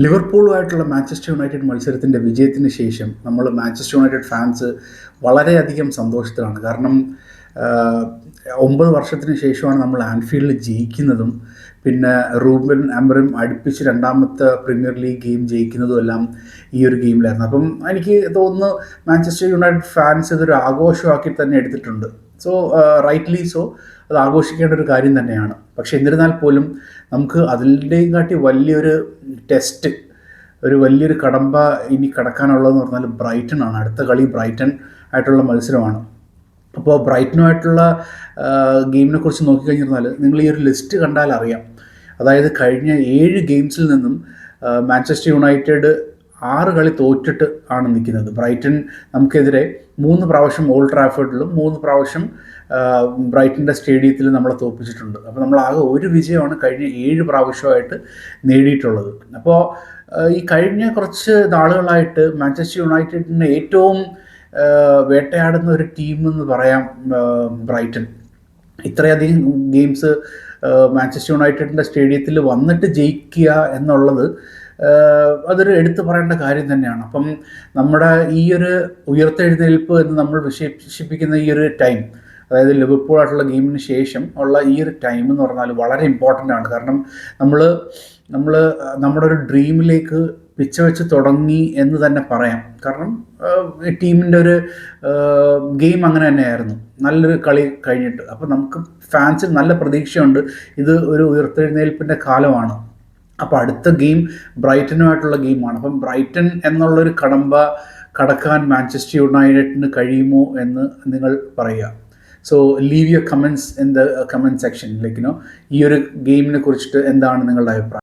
ലിവർപൂളുമായിട്ടുള്ള Manchester United മത്സരത്തിൻ്റെ വിജയത്തിന് ശേഷം നമ്മൾ മാഞ്ചസ്റ്റർ യുണൈറ്റഡ് ഫാൻസ് വളരെയധികം സന്തോഷത്തിലാണ്. കാരണം 9 വർഷത്തിന് ശേഷമാണ് നമ്മൾ ആൻഫീൽഡിൽ ജയിക്കുന്നതും പിന്നെ റൂബൻ അമറിം അടുപ്പിച്ച് രണ്ടാമത്തെ പ്രീമിയർ ലീഗ് ഗെയിം ജയിക്കുന്നതും എല്ലാം ഈ ഒരു ഗെയിമിലായിരുന്നു. അപ്പം എനിക്ക് തോന്നുന്നു മാഞ്ചസ്റ്റർ യുണൈറ്റഡ് ഫാൻസ് ഇതൊരു ആഘോഷമാക്കി തന്നെ എടുത്തിട്ടുണ്ട്. സോ റൈറ്റ്ലി സോ അത് ആഘോഷിക്കേണ്ട ഒരു കാര്യം തന്നെയാണ്. പക്ഷേ എന്നിരുന്നാൽ പോലും നമുക്ക് അതിൻ്റെയും കാട്ടി വലിയൊരു ടെസ്റ്റ്, ഒരു വലിയൊരു കടമ്പ ഇനി കടക്കാനുള്ളതെന്ന് പറഞ്ഞാൽ ബ്രൈറ്റൺ ആണ്. അടുത്ത കളി ബ്രൈറ്റൺ ആയിട്ടുള്ള മത്സരമാണ്. അപ്പോൾ ബ്രൈറ്റനുമായിട്ടുള്ള ഗെയിമിനെ കുറിച്ച് നോക്കിക്കഴിഞ്ഞാൽ നിങ്ങൾ ഈ ഒരു ലിസ്റ്റ് കണ്ടാൽ അറിയാം. അതായത് കഴിഞ്ഞ 7 ഗെയിംസിൽ നിന്നും മാഞ്ചസ്റ്റർ യുണൈറ്റഡ് 6 കളി തോറ്റിട്ട് ആണ് നിൽക്കുന്നത്. ബ്രൈറ്റൺ നമുക്കെതിരെ 3 പ്രാവശ്യം ഓൾഡ് ട്രാഫോർഡിലും 3 പ്രാവശ്യം ബ്രൈറ്റൻ്റെ സ്റ്റേഡിയത്തിൽ നമ്മളെ തോൽപ്പിച്ചിട്ടുണ്ട്. അപ്പോൾ നമ്മളാകെ ഒരു വിജയമാണ് കഴിഞ്ഞ 7 പ്രാവശ്യമായിട്ട് നേടിയിട്ടുള്ളത്. അപ്പോൾ ഈ കഴിഞ്ഞ കുറച്ച് നാളുകളായിട്ട് മാഞ്ചസ്റ്റർ യുണൈറ്റഡിന് ഏറ്റവും വേട്ടയാടുന്ന ഒരു ടീം എന്ന് പറയാം ബ്രൈറ്റൺ. ഇത്രയധികം ഗെയിംസ് മാഞ്ചസ്റ്റർ യുണൈറ്റഡിൻ്റെ സ്റ്റേഡിയത്തിൽ വന്നിട്ട് ജയിക്കുക എന്നുള്ളത് അതൊരു എടുത്തു പറയേണ്ട കാര്യം തന്നെയാണ്. അപ്പം നമ്മുടെ ഈ ഒരു ഉയർത്തെഴുന്നേൽപ്പ് എന്ന് നമ്മൾ വിശേഷിപ്പിക്കുന്ന ഈ ഒരു ടൈം, അതായത് ലിവർപൂളായിട്ടുള്ള ഗെയിമിന് ശേഷം ഉള്ള ഈ ഒരു ടൈം എന്ന് പറഞ്ഞാൽ വളരെ ഇമ്പോർട്ടൻ്റ് ആണ്. കാരണം നമ്മൾ നമ്മുടെ ഒരു ഡ്രീമിലേക്ക് പിച്ച വെച്ച് തുടങ്ങി എന്ന് തന്നെ പറയാം. കാരണം ടീമിൻ്റെ ഒരു ഗെയിം അങ്ങനെ തന്നെയായിരുന്നു, നല്ലൊരു കളി കഴിഞ്ഞിട്ട്. അപ്പോൾ നമുക്ക് ഫാൻസിന് നല്ല പ്രതീക്ഷയുണ്ട്, ഇത് ഒരു ഉയർത്തെഴുന്നേൽപ്പിൻ്റെ കാലമാണ്. അപ്പോൾ അടുത്ത ഗെയിം ബ്രൈറ്റനുമായിട്ടുള്ള ഗെയിമാണ്. അപ്പം ബ്രൈറ്റൺ എന്നുള്ളൊരു കടമ്പ കടക്കാൻ മാഞ്ചസ്റ്റർ യുണൈറ്റഡിന് കഴിയുമോ എന്ന് നിങ്ങൾ പറയുക. So leave your comments in the comment section. ഈ ഒരു ഗെയിമിനെ കുറിച്ചിട്ട് എന്താണ് നിങ്ങളുടെ അഭിപ്രായം?